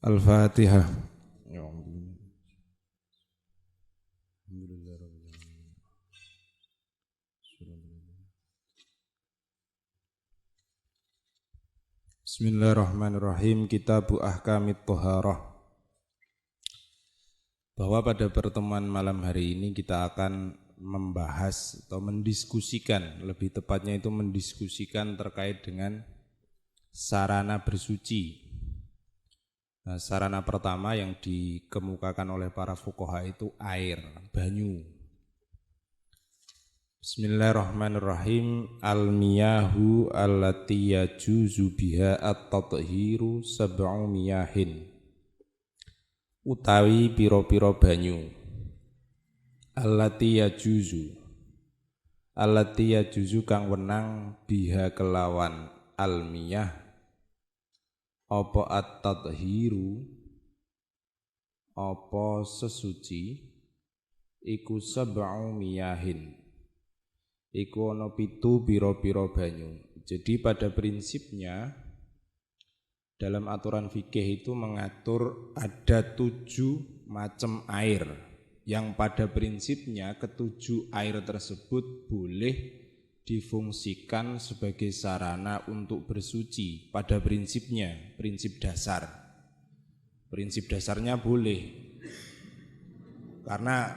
Al-Fatihah. Bismillahirrahmanirrahim. Kitabu Ahkamit Thaharah. Bahwa pada pertemuan malam hari ini kita akan membahas atau mendiskusikan, lebih tepatnya itu mendiskusikan terkait dengan sarana bersuci. Nah, sarana pertama yang dikemukakan oleh para fuqaha itu air, banyu. Bismillahirrahmanirrahim. Al-miyahu allati yajuzu biha at-tathiru sab'u miyahin. Utawi piro-piro banyu. Allati yajuzu kang wenang biha kelawan al-miyah apa at-tathiru apa sesuci iku sab'u miyahin, iku ana 7 pira-pira banyu. Jadi pada prinsipnya dalam aturan fikih itu mengatur ada 7 macam air yang pada prinsipnya ketujuh air tersebut boleh difungsikan sebagai sarana untuk bersuci pada prinsipnya, prinsip dasar. Prinsip dasarnya boleh. Karena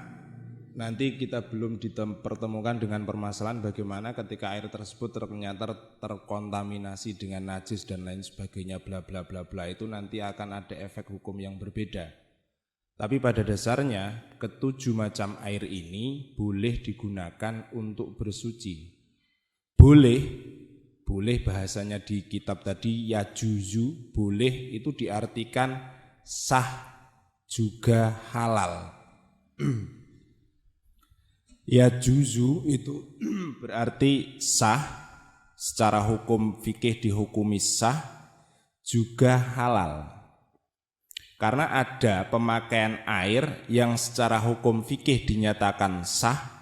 nanti kita belum dipertemukan dengan permasalahan bagaimana ketika air tersebut ternyata terkontaminasi dengan najis dan lain sebagainya bla bla bla bla, itu nanti akan ada efek hukum yang berbeda. Tapi pada dasarnya ketujuh macam air ini boleh digunakan untuk bersuci. Boleh bahasanya di kitab tadi yajuzu, boleh itu diartikan sah juga halal. Yajuzu itu berarti sah, secara hukum fikih dihukumi sah, juga halal. Karena ada pemakaian air yang secara hukum fikih dinyatakan sah,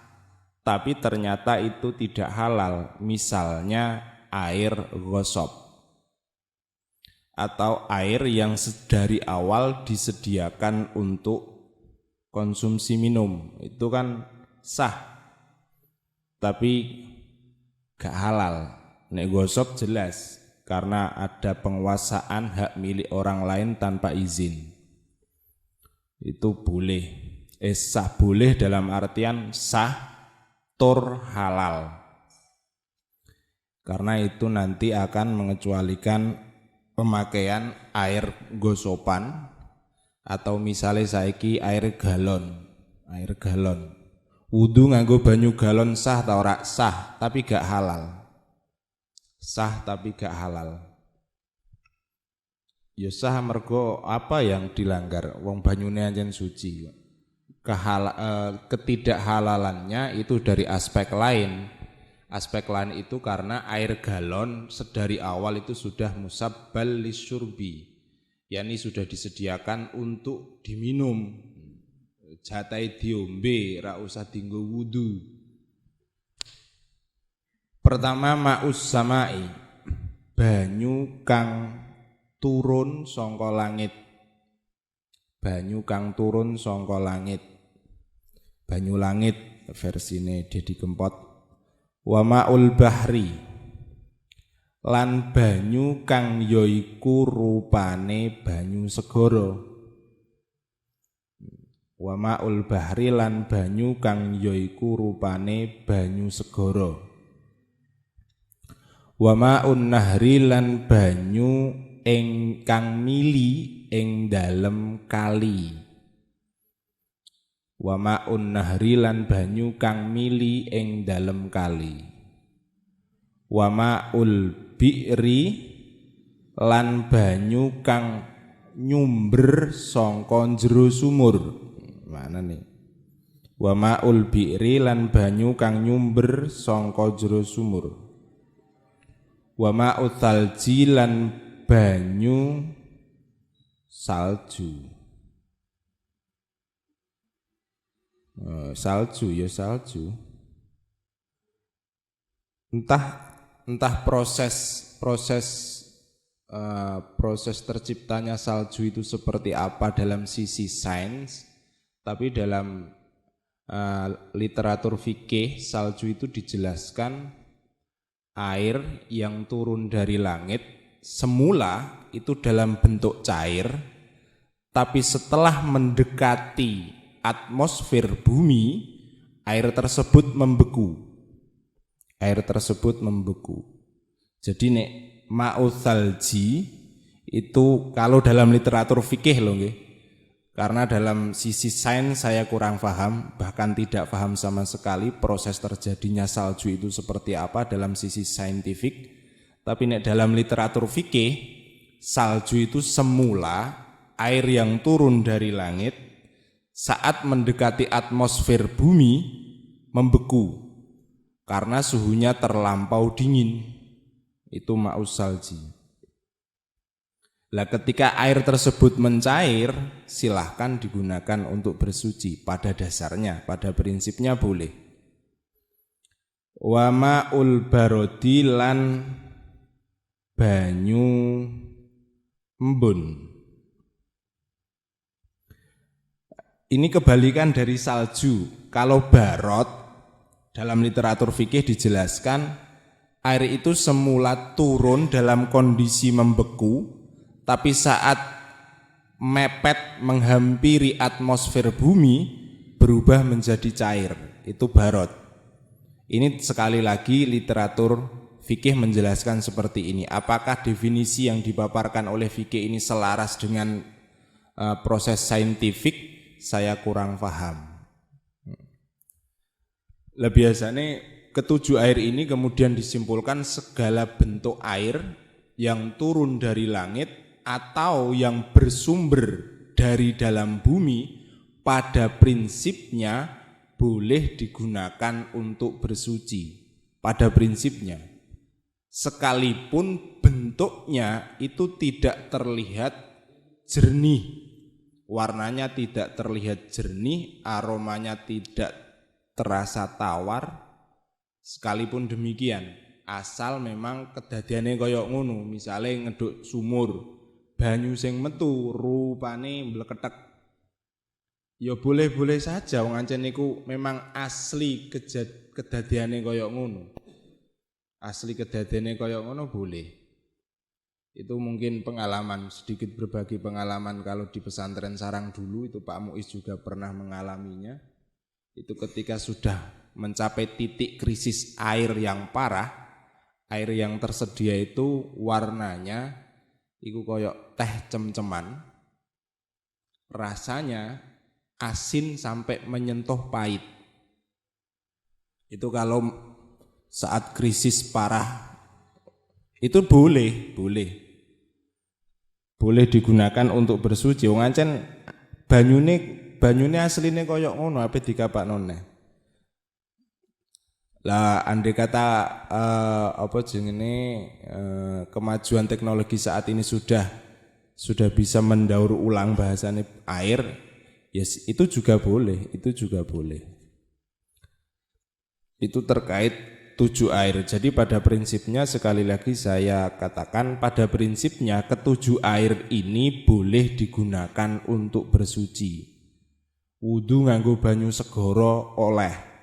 tapi ternyata itu tidak halal. Misalnya air ghosab, atau air yang dari awal disediakan untuk konsumsi minum, itu kan sah tapi gak halal. Nek ghosab jelas karena ada penguasaan hak milik orang lain tanpa izin, itu boleh. Sah boleh dalam artian sah tur halal. Karena itu nanti akan mengecualikan pemakaian air gosopan atau misalnya saiki air galon. Wudu nganggo banyu galon sah atau ora? Sah tapi gak halal. Sah tapi gak halal. Ya sah mergo apa yang dilanggar? Wong banyune anjen suci. Ketidakhalalannya itu dari aspek lain. Aspek lain itu karena air galon sedari awal itu sudah musabbal lisyurbi, yakni sudah disediakan untuk diminum. Jatai diombe, ra usah dinggo wudu. Pertama ma'us samai, banyu kang turun saka langit. Banyu kang turun saka langit. Banyu langit versine Dedi Kempot. Wa ma'ul bahri, lan banyu kang yaiku rupane banyu segara. Wa ma'ul bahri, lan banyu kang yaiku rupane banyu segara. Wa ma'un nahri, lan banyu ingkang mili ing dalem kali. Wa ma'un nahri, lan banyu kang mili ing dalem kali. Wa ma'ul bi'ri, lan banyu kang nyumber saka jero sumur. Mana nih? Wa ma'ul bi'ri, lan banyu kang nyumber saka jero sumur. Wa ma'ut thalji, lan banyu salju. Salju. Entah proses proses terciptanya salju itu seperti apa dalam sisi sains, tapi dalam literatur fikih salju itu dijelaskan air yang turun dari langit semula itu dalam bentuk cair, tapi setelah mendekati atmosfer bumi air tersebut membeku. Air tersebut membeku. Jadi nek ma'uthalji itu kalau dalam literatur fikih loh nggih. Karena dalam sisi sains saya kurang paham, bahkan tidak paham sama sekali proses terjadinya salju itu seperti apa dalam sisi saintifik. Tapi nek dalam literatur fikih, salju itu semula air yang turun dari langit saat mendekati atmosfer bumi membeku karena suhunya terlampau dingin. Itu ma'us salji. Lah ketika air tersebut mencair, silahkan digunakan untuk bersuci pada dasarnya, pada prinsipnya boleh. Wa ma'ul barodi lan banyu embun. Ini kebalikan dari salju. Kalau barot dalam literatur fikih dijelaskan air itu semula turun dalam kondisi membeku, tapi saat mepet menghampiri atmosfer bumi berubah menjadi cair. Itu barot. Ini sekali lagi literatur fikih menjelaskan seperti ini. Apakah definisi yang dipaparkan oleh fikih ini selaras dengan proses saintifik? Saya kurang paham. Lah biasanya ketujuh air ini kemudian disimpulkan segala bentuk air yang turun dari langit atau yang bersumber dari dalam bumi pada prinsipnya boleh digunakan untuk bersuci. Pada prinsipnya, sekalipun bentuknya itu tidak terlihat jernih, warnanya tidak terlihat jernih, aromanya tidak terasa tawar, sekalipun demikian, asal memang kedadiane koyok ngono, misale ngeduk sumur, banyu sing metu rupane mleketek, ya boleh-boleh saja wong ancen niku memang asli kedadiane koyok ngono. Asli kedadiane koyok ngono boleh. Itu mungkin pengalaman, sedikit berbagi pengalaman kalau di pesantren sarang dulu itu Pak Muiz juga pernah mengalaminya. Itu ketika sudah mencapai titik krisis air yang parah, air yang tersedia itu warnanya iku koyok teh cem-ceman, rasanya asin sampai menyentuh pahit. Itu kalau saat krisis parah itu boleh digunakan untuk bersuci. Wong ancen banyune asline koyok ngono ape dikapakno neh. Lah andai kata kemajuan teknologi saat ini sudah bisa mendaur ulang bahasanya air, yes, itu juga boleh. Itu terkait 7 air. Jadi pada prinsipnya sekali lagi saya katakan pada prinsipnya ketujuh air ini boleh digunakan untuk bersuci. Wudu nganggo banyu segara oleh.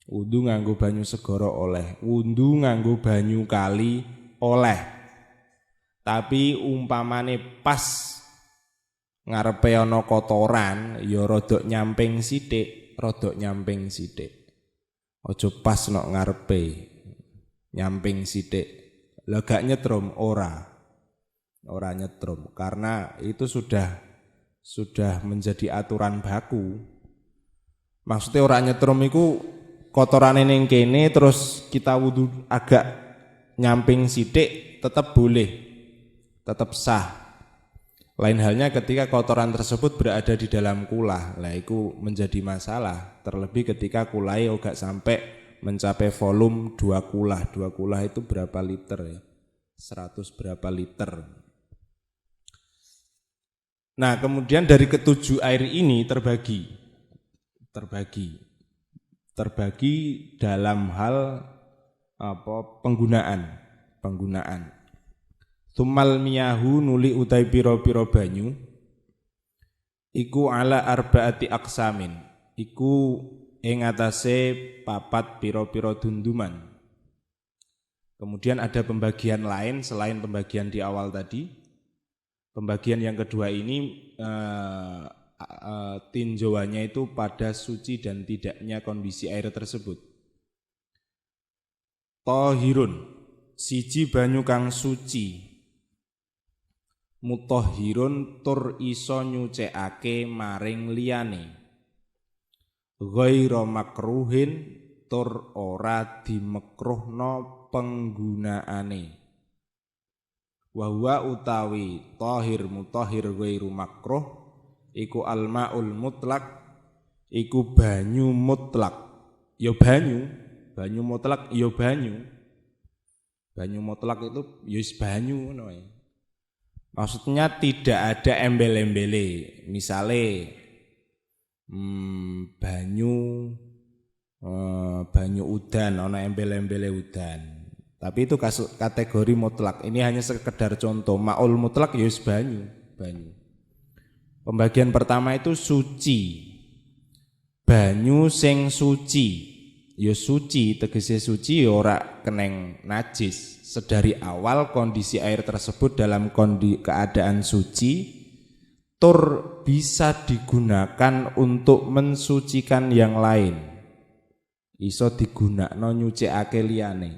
Wudu nganggo banyu segara oleh, wudu nganggo banyu kali oleh. Tapi umpamane pas ngarepe ana kotoran ya rada nyamping sithik. Aja pas nok ngarepe nyamping sithik. Lah gak nyetrum ora nyetrum karena itu sudah menjadi aturan baku. Maksudnya ora nyetrum iku kotorane ning kene terus kita wudu agak nyamping sithik tetap boleh, tetap sah. Lain halnya ketika kotoran tersebut berada di dalam kulah, lah itu menjadi masalah. Terlebih ketika kulai gak sampai mencapai volume 2 kulah. 2 kulah itu berapa liter ya? 100 berapa liter. Nah, kemudian dari ketujuh air ini terbagi dalam hal penggunaan. Tumal miyahu nuli utai piro-piro banyu iku ala arbaati aksamin, iku ing atase papat piro-piro dunduman. Kemudian ada pembagian lain selain pembagian di awal tadi. Pembagian yang kedua ini tinjauannya itu pada suci dan tidaknya kondisi air tersebut. Tahirun, siji banyu kang suci. Mutahhirun tur iso nyucekake maring liyane. Ghairu makruhin tur ora dimekruhna penggunaane. Wa huwa utawi tahir mutahhir ghairu makruh iku almaul mutlak, iku banyu mutlak. Ya banyu mutlak ya banyu. Banyu mutlak itu ya banyu ngono ae. Maksudnya tidak ada embel-embele, misale banyu udan, ana embel-embele udan. Tapi itu kategori mutlak. Ini hanya sekedar contoh. Maul mutlak ya banyu. Pembagian pertama itu suci. Banyu sing suci. Ya suci, tegese suci ya ora keneng najis. Sedari awal kondisi air tersebut dalam keadaan suci, tur bisa digunakan untuk mensucikan yang lain. Iso digunakno nyucikake liyane.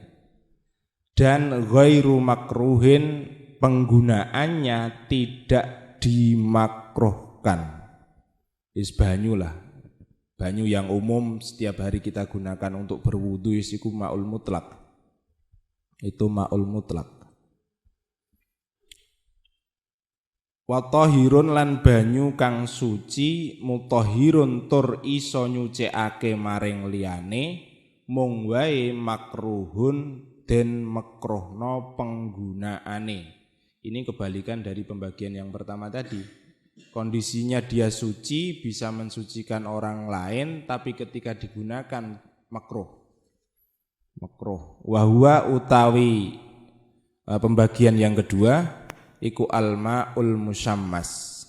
Dan ghairu makruhin, penggunaannya tidak dimakruhkan. Is banyu lah. Banyu yang umum setiap hari kita gunakan untuk berwudu iku maul mutlak. Itu maul mutlak. Wa tahirun lan banyu kang suci, mutahhirun tur iso nyucikake maring liyane, mung wae makruhun den makruhna penggunaane. Ini kebalikan dari pembagian yang pertama tadi. Kondisinya dia suci, bisa mensucikan orang lain, tapi ketika digunakan makruh. Wahwa utawi pembagian yang kedua iku al-ma'ul musyammas.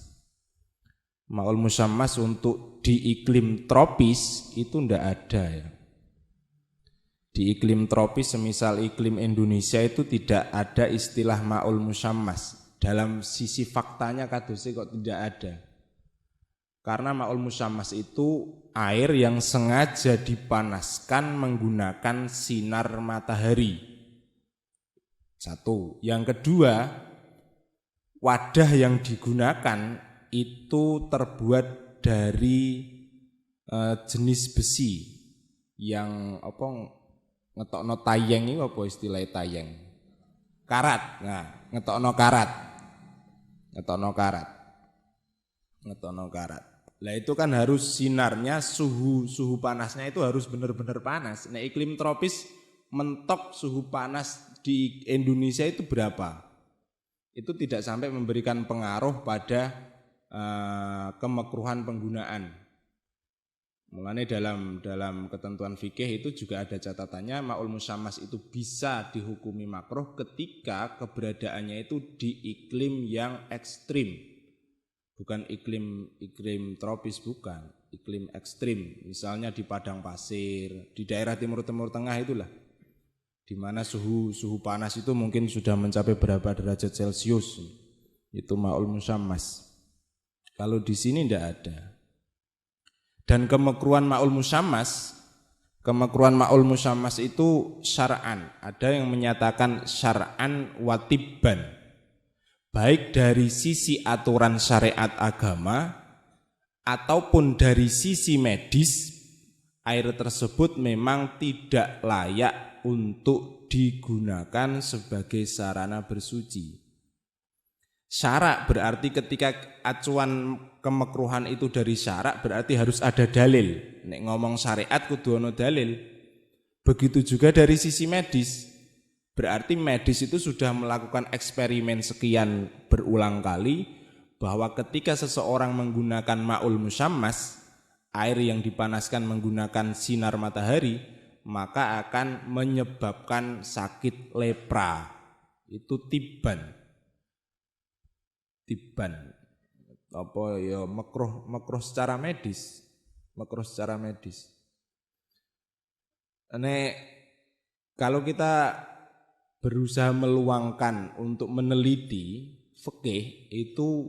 Ma'ul musyammas untuk di iklim tropis itu ndak ada ya. Di iklim tropis semisal iklim Indonesia itu tidak ada istilah ma'ul musyammas. Dalam sisi faktanya kadose kok tidak ada. Karena ma'ul musyammas itu air yang sengaja dipanaskan menggunakan sinar matahari. Satu. Yang kedua, wadah yang digunakan itu terbuat dari jenis besi yang ngetokno tayeng itu apa istilahnya tayeng? Karat. Nah, ngetokno karat. Lah itu kan harus sinarnya suhu panasnya itu harus benar-benar panas. Nah, iklim tropis mentok suhu panas di Indonesia itu berapa? Itu tidak sampai memberikan pengaruh pada kemekruhan penggunaan. Mulanya dalam ketentuan fikih itu juga ada catatannya ma'ul musyammas itu bisa dihukumi makruh ketika keberadaannya itu di iklim yang ekstrim. Bukan iklim tropis, bukan, iklim ekstrim. Misalnya di padang pasir, di daerah timur tengah itulah. Di mana suhu panas itu mungkin sudah mencapai berapa derajat Celcius. Itu ma'ul musyammas. Kalau di sini tidak ada. Dan kemekruhan ma'ul musyammas itu syar'an. Ada yang menyatakan syar'an watibban. Baik dari sisi aturan syariat agama ataupun dari sisi medis, air tersebut memang tidak layak untuk digunakan sebagai sarana bersuci. Syarak berarti ketika acuan kemekruhan itu dari syarak berarti harus ada dalil. Nek ngomong syariat kudu ono dalil. Begitu juga dari sisi medis. Berarti medis itu sudah melakukan eksperimen sekian berulang kali bahwa ketika seseorang menggunakan ma'ul musyammas, air yang dipanaskan menggunakan sinar matahari, maka akan menyebabkan sakit lepra. Itu tiban. tiban apa ya makruh secara medis. Nek kalau kita berusaha meluangkan untuk meneliti fikih itu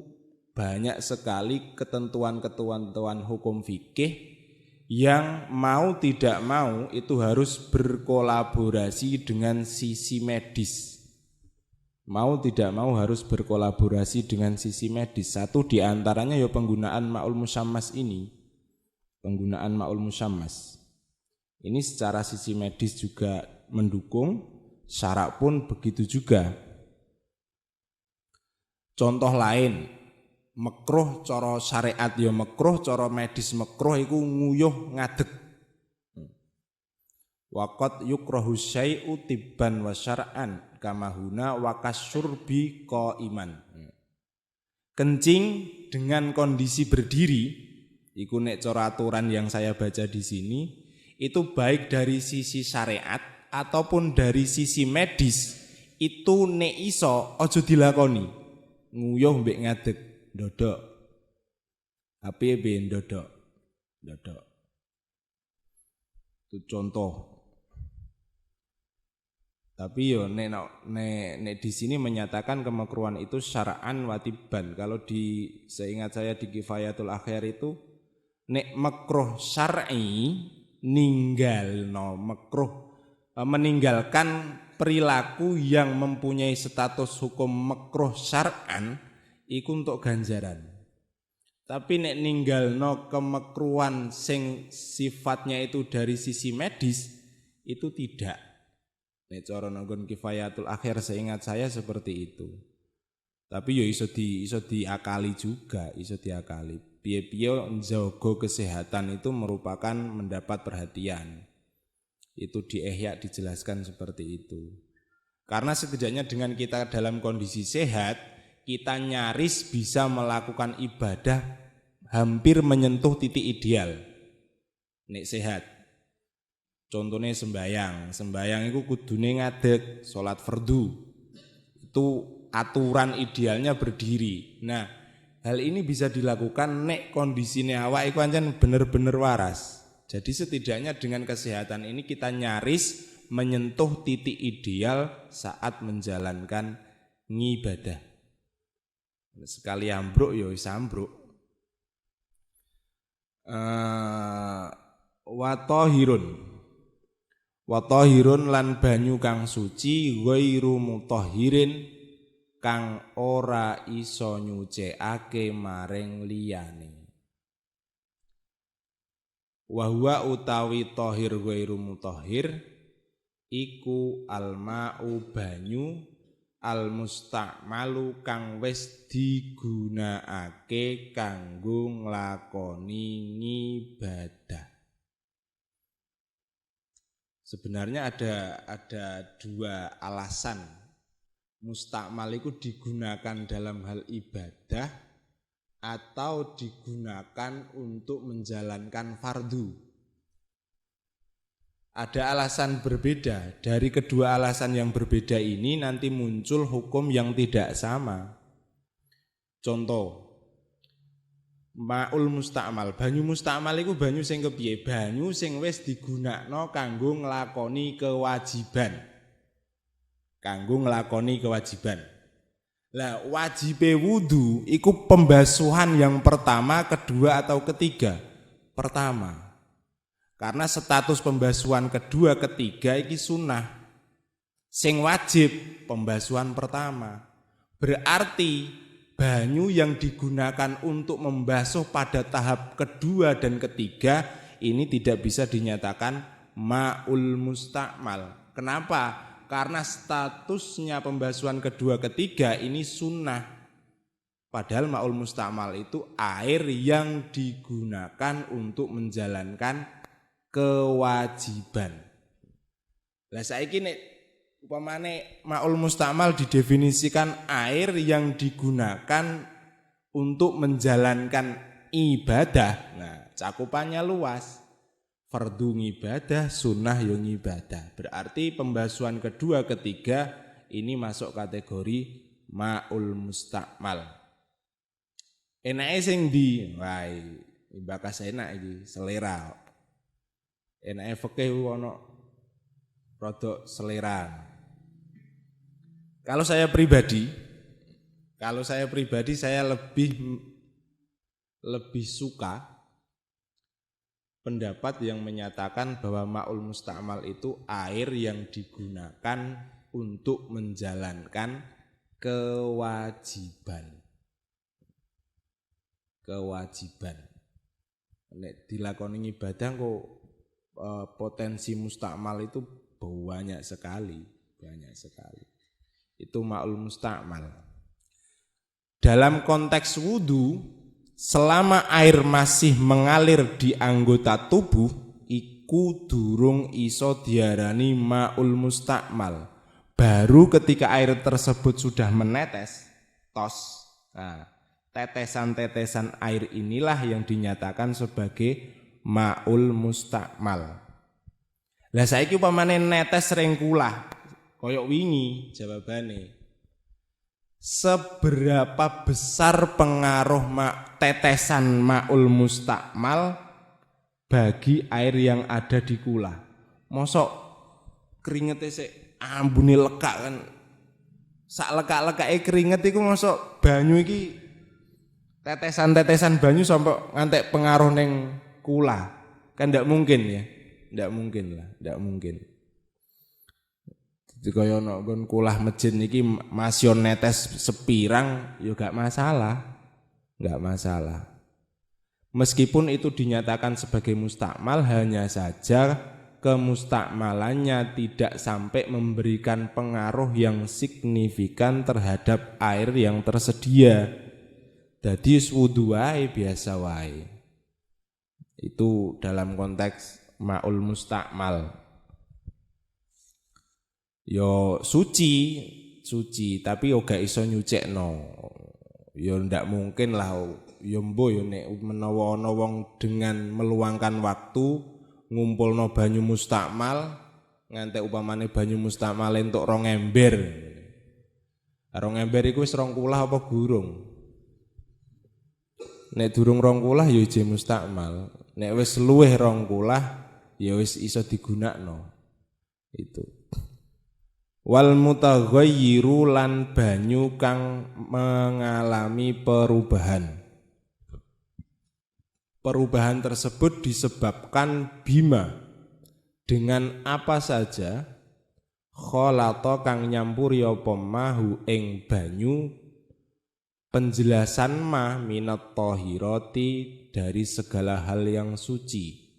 banyak sekali ketentuan-ketentuan hukum fikih yang mau tidak mau itu harus berkolaborasi dengan sisi medis. Mau tidak mau harus berkolaborasi dengan sisi medis. Satu di antaranya ya penggunaan ma'ul musyammas ini. Penggunaan ma'ul musyammas. Ini secara sisi medis juga mendukung, syarak pun begitu juga. Contoh lain, makruh cara syariat ya makruh, cara medis makruh iku nguyuh ngadeg. Waqat yukrahu syai'u tibban wa syar'an kama huna wa kasyurbi qaiman. Kencing dengan kondisi berdiri iku nek cara aturan yang saya baca di sini itu baik dari sisi syariat ataupun dari sisi medis itu nek iso aja dilakoni. Nguyuh mbek ngadeg ndodok. Apiye ben ndodok. Itu contoh. Tapi yo nek di sini menyatakan kemakruhan itu syara'an watiban. Kalau di seingat saya di Kifayatul Akhyar itu nek makruh syar'i meninggalkan perilaku yang mempunyai status hukum makruh syar'an iku untuk ganjaran. Tapi nek ninggalno kemakruhan sing sifatnya itu dari sisi medis itu tidak. Nek cara nanggon Kifayatul Akhir seingat saya seperti itu. Tapi ya iso diakali juga, Piye-piye njaga kesehatan itu merupakan mendapat perhatian. Itu di Ihya dijelaskan seperti itu. Karena setidaknya dengan kita dalam kondisi sehat, kita nyaris bisa melakukan ibadah hampir menyentuh titik ideal. Nek sehat. Contohnya sembayang itu kudune ngadeg, salat fardu. Itu aturan idealnya berdiri. Nah, hal ini bisa dilakukan nek kondisine awak iku pancen bener-bener waras. Jadi setidaknya dengan kesehatan ini kita nyaris menyentuh titik ideal saat menjalankan ngibadah. Sekali ambruk ya wis ambruk. Watahirun lan banyu kang suci ghairu mutahhirin kang ora iso nyucikake maring liyane. Wa huwa utawi tahir ghairu mutahhir iku alma'u banyu almusta'malu kang wis digunakake kanggo nglakoni ngibadah. Sebenarnya ada dua alasan musta'mal itu digunakan dalam hal ibadah atau digunakan untuk menjalankan fardu. Ada alasan berbeda. Dari kedua alasan yang berbeda ini nanti muncul hukum yang tidak sama. Contoh, ma'ul musta'mal. Banyu musta'mal itu banyu sing kepiye? Banyu sing wis digunakno kanggo nglakoni kewajiban. Lah wajibe wudu iku pembasuhan yang pertama, kedua atau ketiga? Pertama. Karena status pembasuhan kedua, ketiga iki sunnah. Sing wajib pembasuhan pertama. Berarti banyu yang digunakan untuk membasuh pada tahap kedua dan ketiga ini tidak bisa dinyatakan ma'ul musta'mal. Kenapa? Karena statusnya pembasuhan kedua ketiga ini sunnah. Padahal ma'ul musta'mal itu air yang digunakan untuk menjalankan kewajiban. Lah saiki nek upamane ma'ul musta'mal didefinisikan air yang digunakan untuk menjalankan ibadah. Nah, cakupannya luas. Fardu ngibadah, sunnah yo ngibadah. Berarti pembasuhan kedua ketiga ini masuk kategori ma'ul musta'mal. Enake sing ndi? Wah, bakas enak iki, selera. Enake fikih ono rodok selera. Kalau saya pribadi saya lebih suka pendapat yang menyatakan bahwa ma'ul musta'mal itu air yang digunakan untuk menjalankan kewajiban. Nek dilakoni ibadah kok potensi musta'mal itu banyak sekali. Itu ma'ul musta'mal. Dalam konteks wudu, selama air masih mengalir di anggota tubuh, iku durung iso diarani ma'ul musta'mal. Baru ketika air tersebut sudah menetes, tetesan-tetesan air inilah yang dinyatakan sebagai ma'ul musta'mal. Lah saiki upamane netes sering kulah, koyok wingi jawabane. Seberapa besar pengaruh tetesan ma'ul musta'mal bagi air yang ada di kula? Mosok keringetnya ambune lekak kan, sak lekak-lekake keringet iku mosok banyu iki tetesan-tetesan banyu sampai ngantek pengaruh neng kula? Kan ndak mungkin ya, ndak mungkin. Jadi kaya ono nggon kulah masjid niki masih netes sepirang ya gak masalah. Meskipun itu dinyatakan sebagai mustakmal, hanya saja kemustakmalannya tidak sampai memberikan pengaruh yang signifikan terhadap air yang tersedia. Jadi wudu wae biasa wae. Itu dalam konteks ma'ul mustakmal. Yo suci tapi yo gak iso nyucekno. Yo ndak mungkin lah yo mbo yo nek menawa ana wong dengan meluangkan waktu ngumpulno banyu mustakmal ngantek upamane banyu mustakmal entuk 2 ember. 2 ember iku wis 2 kulah apa gurung? Nek durung 2 kulah ya ije mustakmal. Nek wis luwih 2 kulah ya wis iso digunakno. Itu. Wal mutaghayyiru lan banyu kang mengalami perubahan. Perubahan tersebut disebabkan bima, dengan apa saja kholata kang nyampuri apa mahu ing banyu. Penjelasan minat thahirati dari segala hal yang suci.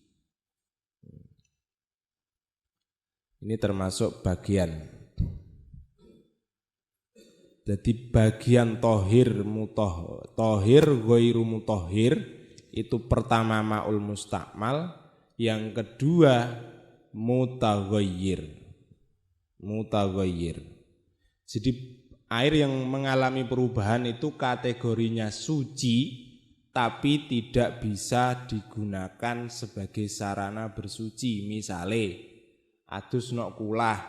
Ini termasuk bagian. Jadi bagian tohir ghairu mutahhir itu pertama ma'ul mustakmal, yang kedua mutaghayyir. Jadi air yang mengalami perubahan itu kategorinya suci tapi tidak bisa digunakan sebagai sarana bersuci. Misale adus nok kulah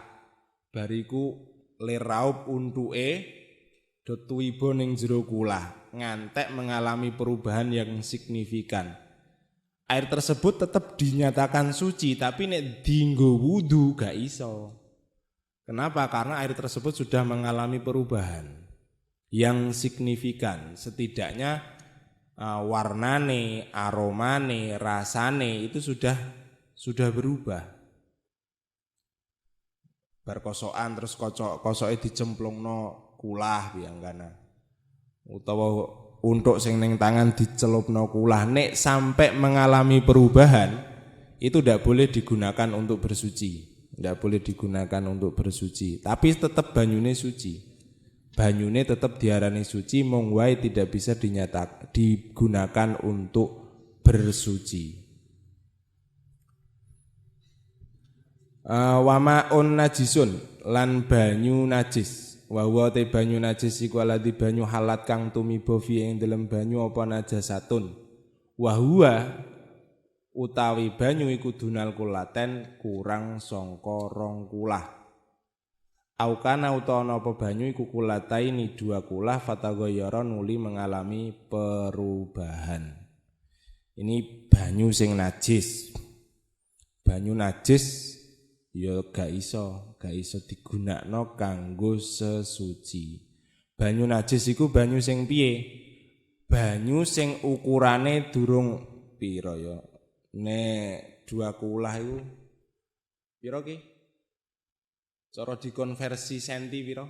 bariku leraup untuke dotuibo ning jero kulah ngantek mengalami perubahan yang signifikan. Air tersebut tetap dinyatakan suci tapi nek dienggo wudu gak iso. Kenapa? Karena air tersebut sudah mengalami perubahan yang signifikan. Setidaknya warnane, aromane, rasane itu sudah berubah. Berkosokan terus kosoke dicemplungno kulah biangkana. Utawa untuk sing ning tangan dicelupno kulah, nek sampai mengalami perubahan itu tidak boleh digunakan untuk bersuci. Tapi tetap banyune suci. Banyune tetap diarani suci, mung wae tidak bisa digunakan untuk bersuci. Wamaun najisun lan banyu najis. Wa te banyu najis iku alati banyu halat kang tumiba fi ing dalem banyu apa najasatun. Wa utawi banyu iku dunal kulaten kurang sangka 2 kulah. Aukana utawa apa banyu iku kulataini dua kulah fatagoyara nuli mengalami perubahan. Ini banyu sing najis. Banyu najis ya gak iso digunakno kanggo sesuci. Banyu najis iku banyu sing piye? Banyu sing ukurane durung pira ya. Nek dua kulah iku pira ki? Cara dikonversi senti piro?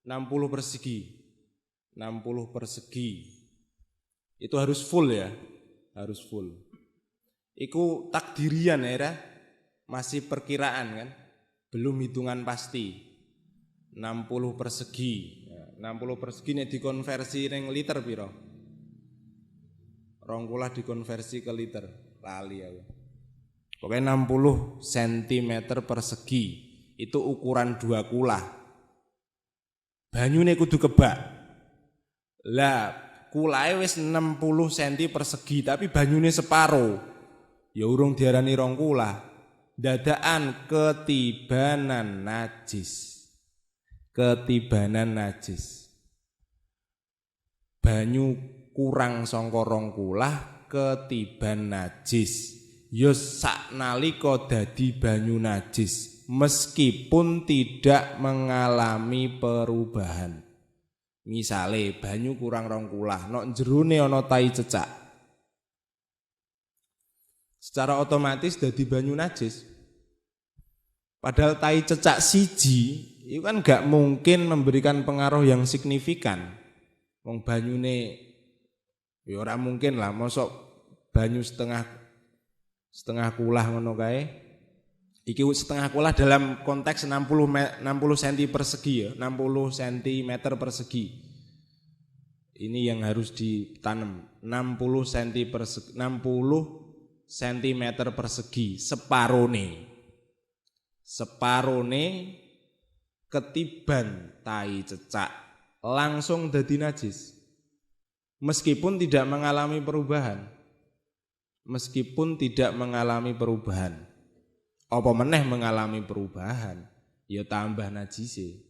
60 persegi. 60 persegi. Itu harus full ya. Harus full. Iku takdirian ya. Masih perkiraan kan. Belum hitungan pasti. 60 persegi. 60 persegi nek dikonversi ning liter piro? 2 kulah dikonversi ke liter. Lali aku. Pokoknya 60 cm persegi. Itu ukuran 2 kulah. Banyune kudu kebak. Lah, kulahe wis 60 cm persegi tapi banyune separo. Ya urung diarani 2 kulah. Dadakan ketibanan najis. Ketibanan najis. Banyu kurang saka 2 kulah ketiban najis. Ya saknalika dadi banyu najis. Meskipun tidak mengalami perubahan. Misale banyu kurang 2 kulah, nok jerone ana tai cecak. Secara otomatis dadi banyu najis. Padahal tai cecak siji itu kan gak mungkin memberikan pengaruh yang signifikan. Wong banyune ya ora mungkin lah, mosok banyu setengah kulah ngono kae. Iki setengah kulah dalam konteks 60 cm persegi ya, 60 cm persegi. Ini yang harus ditanam, 60 cm persegi, separone ketiban tai cecak langsung dadi najis. Meskipun tidak mengalami perubahan. Apa meneh mengalami perubahan, ya tambah najise.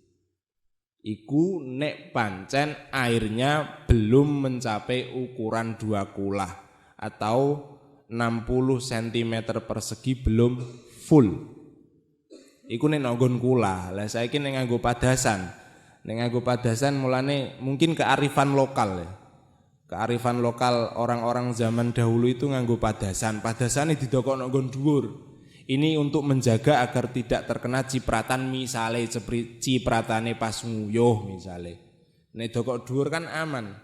Iku nek pancen airnya belum mencapai ukuran 2 kulah atau 60 cm persegi belum full. Iku nek nggon kulah. Lah saiki nek nganggo padasan. Nek nganggo padasan mulane mungkin kearifan lokal ya. Kearifan lokal orang-orang zaman dahulu itu nganggo padasan. Padasane didokokno nggon dhuwur. Ini untuk menjaga agar tidak terkena cipratan, misale cipratane pas nguyuh misale. Nek dokok dhuwur kan aman.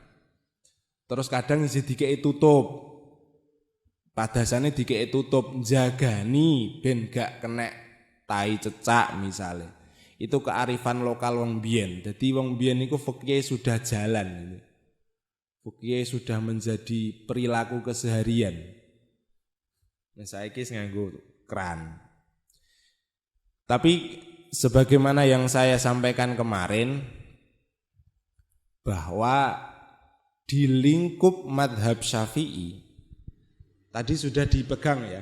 Terus kadang isi dikeki tutup. Padasane dikeki tutup jagani ben gak kena tai cecak misale. Itu kearifan lokal wong biyen. Dadi wong biyen niku fikih sudah jalan. Fikih sudah menjadi perilaku keseharian. Nah saiki nganggo keran. Tapi sebagaimana yang saya sampaikan kemarin bahwa di lingkup madhab Syafi'i tadi sudah dipegang ya,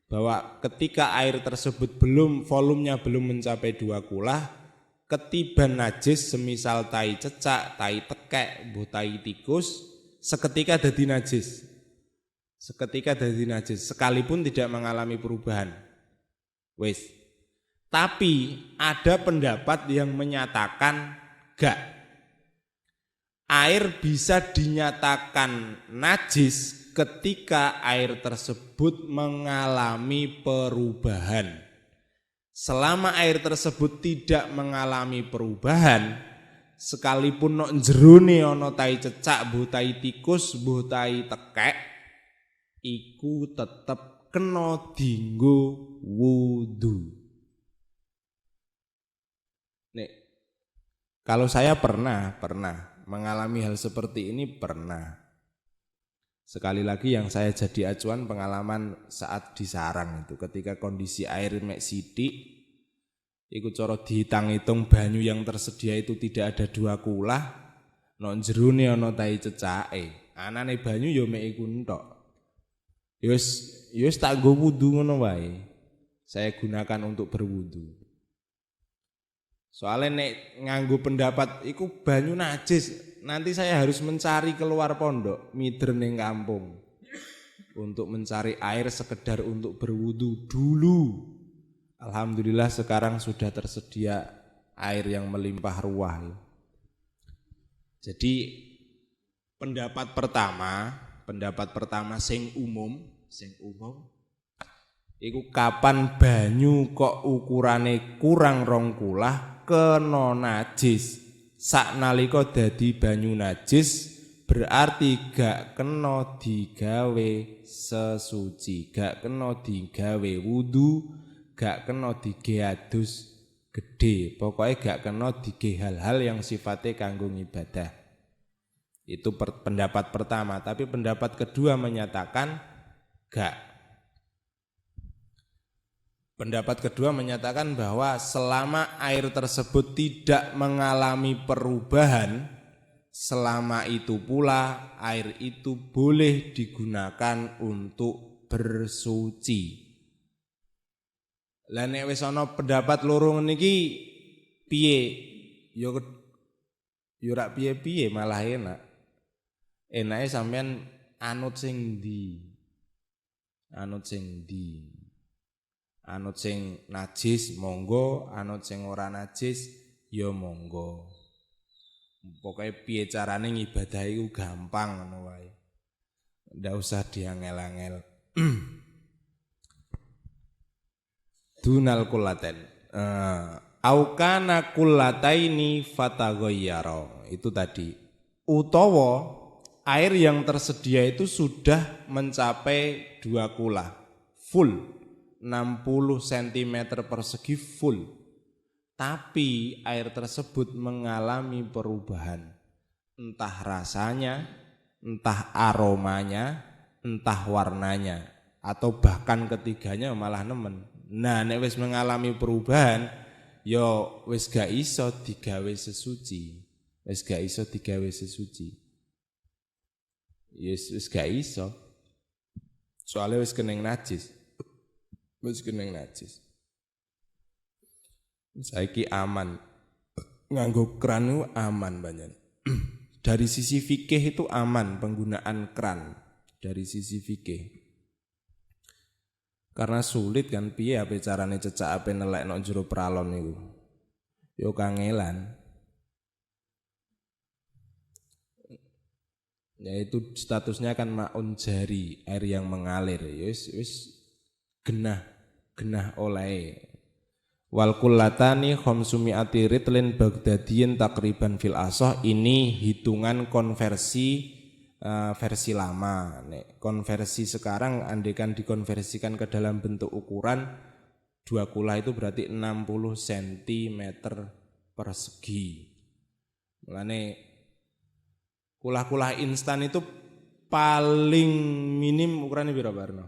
bahwa ketika air tersebut volumenya belum mencapai 2 kulah, ketiban najis semisal tai cecak, tai tekek, tai tikus seketika dadi najis. Sekalipun tidak mengalami perubahan. Wes. Tapi ada pendapat yang menyatakan gak. Air bisa dinyatakan najis ketika air tersebut mengalami perubahan. Selama air tersebut tidak mengalami perubahan, sekalipun nok jerone ana tai cecak, mbuh tai tikus, mbuh tai tekek, iku tetep kena dienggo wudu. Nek kalau saya pernah mengalami hal seperti ini pernah. Sekali lagi yang saya jadi acuan pengalaman saat di sarang itu, ketika kondisi air mek sithik, iku cara dihitung banyu yang tersedia itu tidak ada 2 kulah, nok jerone ana tai cecake. Anane banyu ya mek iku entok. Yus tak nggo wudu ngono wae. Saya gunakan untuk berwudu. Soalnya nek nganggo pendapat iku banyu najis, nanti saya harus mencari keluar pondok, mider ning kampung untuk mencari air sekedar untuk berwudu dulu. Alhamdulillah sekarang sudah tersedia air yang melimpah ruah. Jadi pendapat pertama sing umum iku kapan banyu kok ukurane kurang 2 kulah kena najis. Saknalika dadi banyu najis berarti gak kena digawe sesuci, gak kena digawe wudu, gak kena dige adus gede, pokoknya gak kena dige hal-hal yang sifatnya kanggo ibadah. Itu pendapat pertama, tapi pendapat kedua menyatakan gak. Pendapat kedua menyatakan bahwa selama air tersebut tidak mengalami perubahan, selama itu pula air itu boleh digunakan untuk bersuci. Lah nek wis ana pendapat loro niki piye? Yo ora piye-piye malah enak. Enake sampean anut sing ndi? Anut sing najis monggo, anut sing ora najis ya monggo. Pokoke piye carane ngibadah iku gampang ngono wae. Ndak usah diangel-angel. Dunal kullaten. Aukana kullataini fataghayyara. Itu tadi. Utawa air yang tersedia itu sudah mencapai 2 kula full. 60 cm persegi full, tapi air tersebut mengalami perubahan, entah rasanya, entah aromanya, entah warnanya, atau bahkan ketiganya malah nemen. Nah, nek wis mengalami perubahan, yo wis gak iso digawe sesuci, wis gak iso, soalnya wis keneng najis. Saiki aman. Nganggo kran itu aman banyak. Dari sisi fikih itu aman penggunaan kran dari sisi fikih. Karena sulit kan piye ape carane cecak ape nelekno jero pralon niku. Yo kangelan. Yaitu statusnya kan maun jari, air yang mengalir. Wis genah oleh wal kullatani khamsumi'ati ritlin bagdadiyin takriban fil asah. Ini hitungan konversi versi lama. Nek konversi sekarang andekan dikonversikan ke dalam bentuk ukuran 2 kula itu berarti 60 cm persegi. Mulane kula-kula instan itu paling minim ukurannya berapa Arno?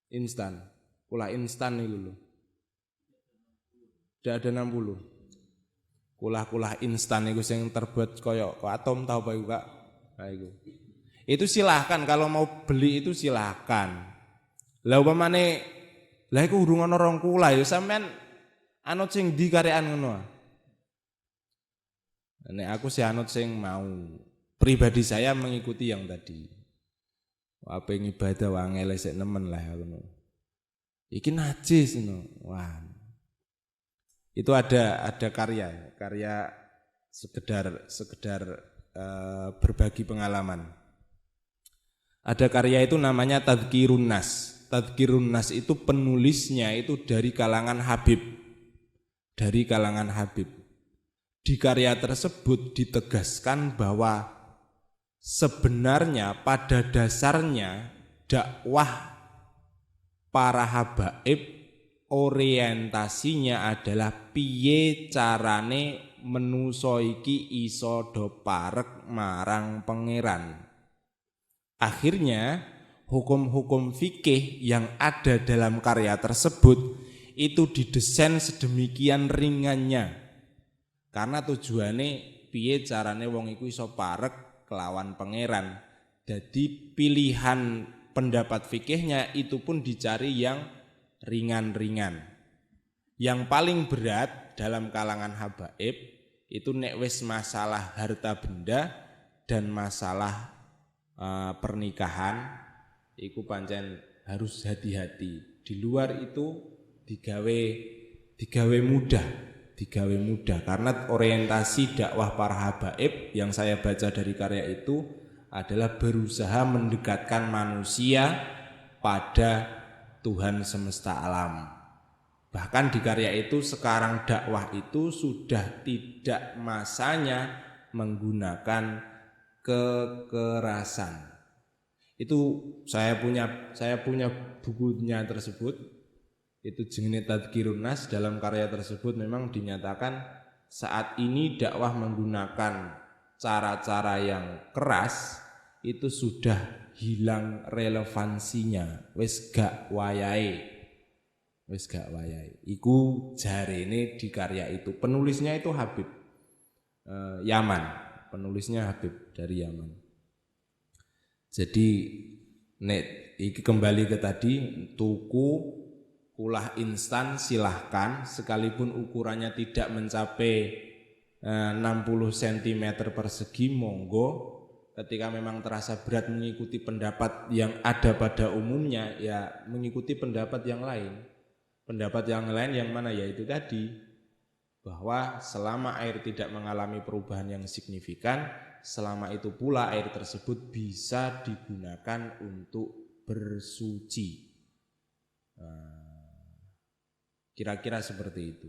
Instan, kula instan itu lho. Tidak ada 60. Kula instan itu yang terbuat koyok atom tahu apa juga. Nah, itu silahkan kalau mau beli itu silahkan. Lah upamane lah iku urung ana 2 kula ya sampean anut sing ndi karekan ngono. Nek aku sih anut sing mau. Pribadi saya mengikuti yang tadi. Apa yang ibadah wangel sik nemen lah ngono. Iki najis ngono. Wah. Itu ada karya sekedar berbagi pengalaman. Ada karya itu namanya Tadhkirun Nas. Tadhkirun Nas itu penulisnya itu dari kalangan Habib. Di karya tersebut ditegaskan bahwa sebenarnya pada dasarnya dakwah para habaib orientasinya adalah piye carane menusa iki iso do parek marang pangeran. Akhirnya hukum-hukum fikih yang ada dalam karya tersebut itu didesain sedemikian ringannya karena tujuannya piye carane wong iku iso parek kelawan pangeran. Jadi pilihan pendapat fikihnya itu pun dicari yang ringan-ringan. Yang paling berat dalam kalangan habaib itu nek wis masalah harta benda dan masalah pernikahan iku pancen harus hati-hati. Di luar itu digawe mudah karena orientasi dakwah para habaib yang saya baca dari karya itu adalah berusaha mendekatkan manusia pada Tuhan semesta alam. Bahkan di karya itu sekarang dakwah itu sudah tidak masanya menggunakan kekerasan. Itu saya punya bukunya tersebut. Itu jenenge Tadhkirun Nas. Dalam karya tersebut memang dinyatakan saat ini dakwah menggunakan cara-cara yang keras itu sudah hilang relevansinya. Wis gak wayahe. Iku jarene di karya itu. Penulisnya itu Habib Yaman. Penulisnya Habib dari Yaman. Jadi nek iki kembali ke tadi, tuku ulah instan silahkan, sekalipun ukurannya tidak mencapai 60 cm persegi monggo. Ketika memang terasa berat mengikuti pendapat yang ada pada umumnya, ya mengikuti pendapat yang lain. Pendapat yang lain yang mana? Yaitu tadi bahwa selama air tidak mengalami perubahan yang signifikan, selama itu pula air tersebut bisa digunakan untuk bersuci. Kira-kira seperti itu.